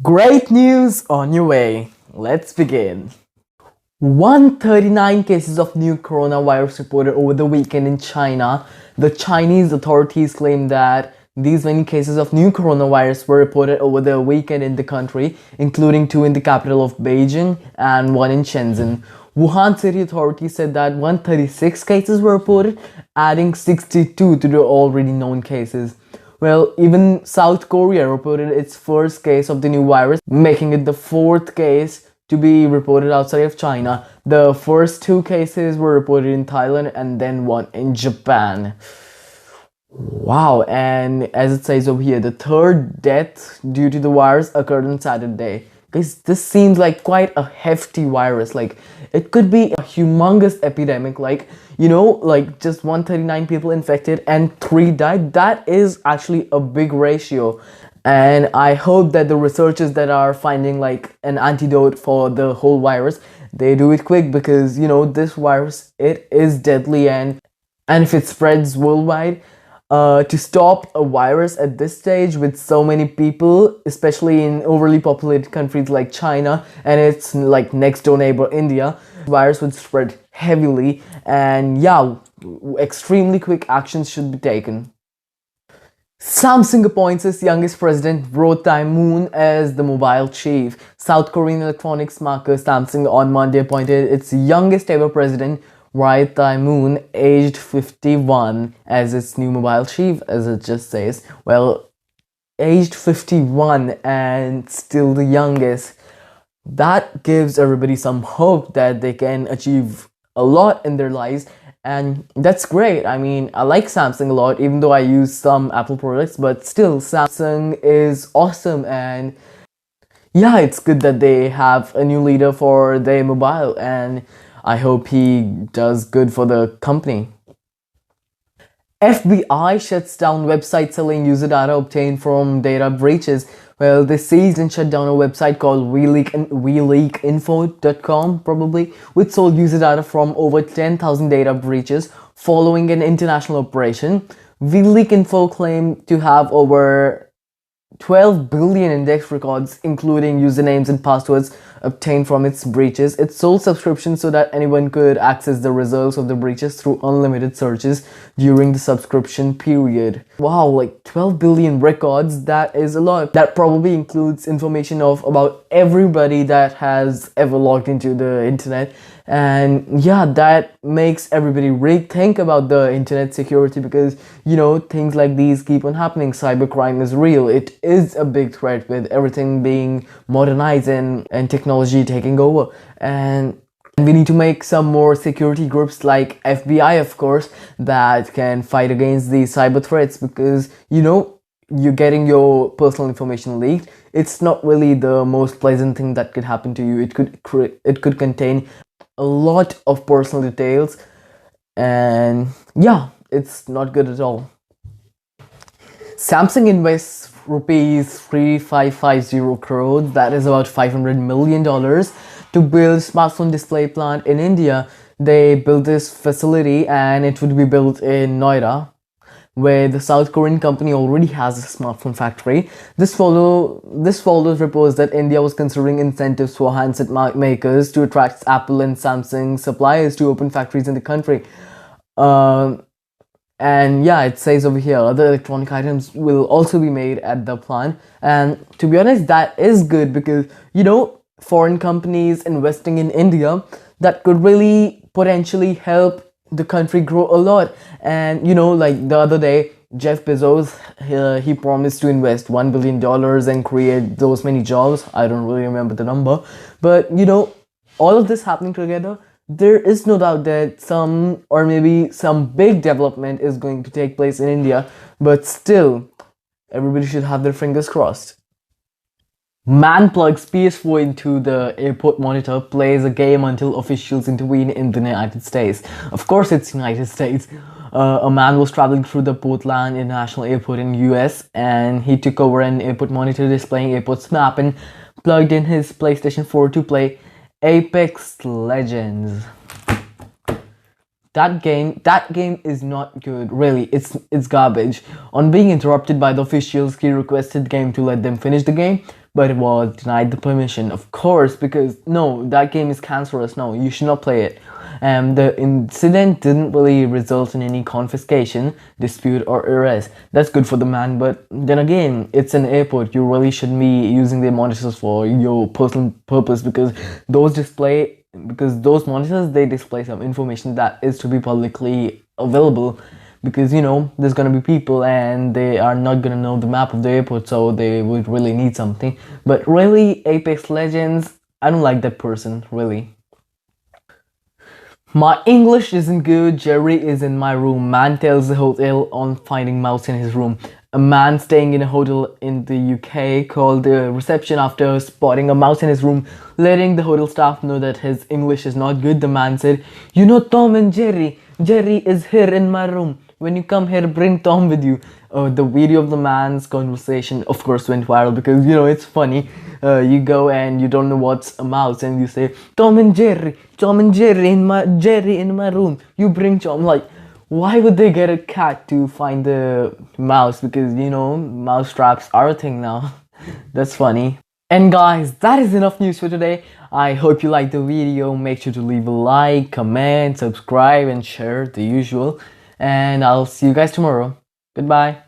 Great news on your way. Let's begin. 139 cases of new coronavirus reported over the weekend in China. The Chinese authorities claim that these many cases of new coronavirus were reported over the weekend in the country, including 2 in the capital of Beijing and 1 in Shenzhen. Wuhan city authorities said that 136 cases were reported, adding 62 to the already known cases. Well, even South Korea reported its first case of the new virus, making it the fourth case to be reported outside of China. The first 2 cases were reported in Thailand and then 1 in Japan. Wow, and as it says over here, the third death due to the virus occurred on Saturday. Guys, this seems like quite a hefty virus. Like, it could be a humongous epidemic. Like just 139 people infected and 3 died. That is actually a big ratio. And I hope that the researchers that are finding like an antidote for the whole virus, they do it quick because, this virus, it is deadly and if it spreads worldwide, to stop a virus at this stage with so many people, especially in overly populated countries like China and its like next door neighbor India, virus would spread heavily, and yeah, extremely quick actions should be taken. Samsung appoints its youngest president, Ro Tae-moon, as the mobile chief. South Korean electronics maker Samsung on Monday appointed its youngest ever president, Ro Tae-moon, aged 51, as its new mobile chief, as it just says. Well, aged 51 and still the youngest. That gives everybody some hope that they can achieve a lot in their lives, and that's great. I mean, I like Samsung a lot, even though I use some Apple products, but still, Samsung is awesome, and yeah, it's good that they have a new leader for their mobile, and I hope he does good for the company. FBI shuts down websites selling user data obtained from data breaches. Well, they seized and shut down a website called WeLeakInfo.com, probably, which sold user data from over 10,000 data breaches following an international operation. WeLeakInfo claimed to have over 12 billion index records, including usernames and passwords obtained from its breaches. It sold subscriptions so that anyone could access the results of the breaches through unlimited searches during the subscription period. Wow, like 12 billion records, that is a lot. That probably includes information of about everybody that has ever logged into the internet. And yeah, that makes everybody rethink about the internet security because, things like these keep on happening. Cybercrime is real. It is a big threat with everything being modernized and technology taking over. And we need to make some more security groups like FBI, of course, that can fight against these cyber threats because, you're getting your personal information leaked. It's not really the most pleasant thing that could happen to you. It could contain a lot of personal details, and yeah, it's not good at all. Samsung invests rupees 3550 crores, that is about $500 million, to build smartphone display plant in India. They built this facility and it would be built in Noida, where the South Korean company already has a smartphone factory. This follows reports that India was considering incentives for handset makers to attract Apple and Samsung suppliers to open factories in the country. And yeah, it says over here, other electronic items will also be made at the plant. And to be honest, that is good because, foreign companies investing in India, that could really potentially help the country grow a lot. And like the other day, Jeff Bezos, he promised to invest $1 billion and create those many jobs. I don't really remember the number, but all of this happening together, there is no doubt that some or maybe some big development is going to take place in India, but still, everybody should have their fingers crossed. Man plugs PS4 into the airport monitor, plays a game until officials intervene in the United States. Of course, it's United States. A man was traveling through the Portland International Airport in US, and he took over an airport monitor displaying airport's map and plugged in his PlayStation 4 to play Apex Legends. That game is not good, really. It's garbage. On being interrupted by the officials, he requested the game to let them finish the game, but was denied the permission. Of course, because no, that game is cancerous. No, you should not play it. The incident didn't really result in any confiscation, dispute, or arrest. That's good for the man, but then again, it's an airport. You really shouldn't be using their monitors for your personal purpose, because those monitors, they display some information that is to be publicly available, because there's gonna be people and they are not gonna know the map of the airport, so they would really need something. But really, Apex Legends, I don't like that person, really. My English isn't good. Jerry is in my room. Man tells the hotel on finding mouse in his room. A man staying in a hotel in the UK called the reception after spotting a mouse in his room, letting the hotel staff know that his English is not good. The man said, "You know Tom and Jerry. Jerry is here in my room. When you come here, bring Tom with you." The video of the man's conversation, of course, went viral because it's funny. You go and you don't know what's a mouse, and you say, "Tom and Jerry, Jerry in my room. You bring Tom." Like, why would they get a cat to find the mouse? Because mouse traps are a thing now. That's funny. And guys, that is enough news for today. I hope you liked the video. Make sure to leave a like, comment, subscribe, and share the usual. And I'll see you guys tomorrow. Goodbye.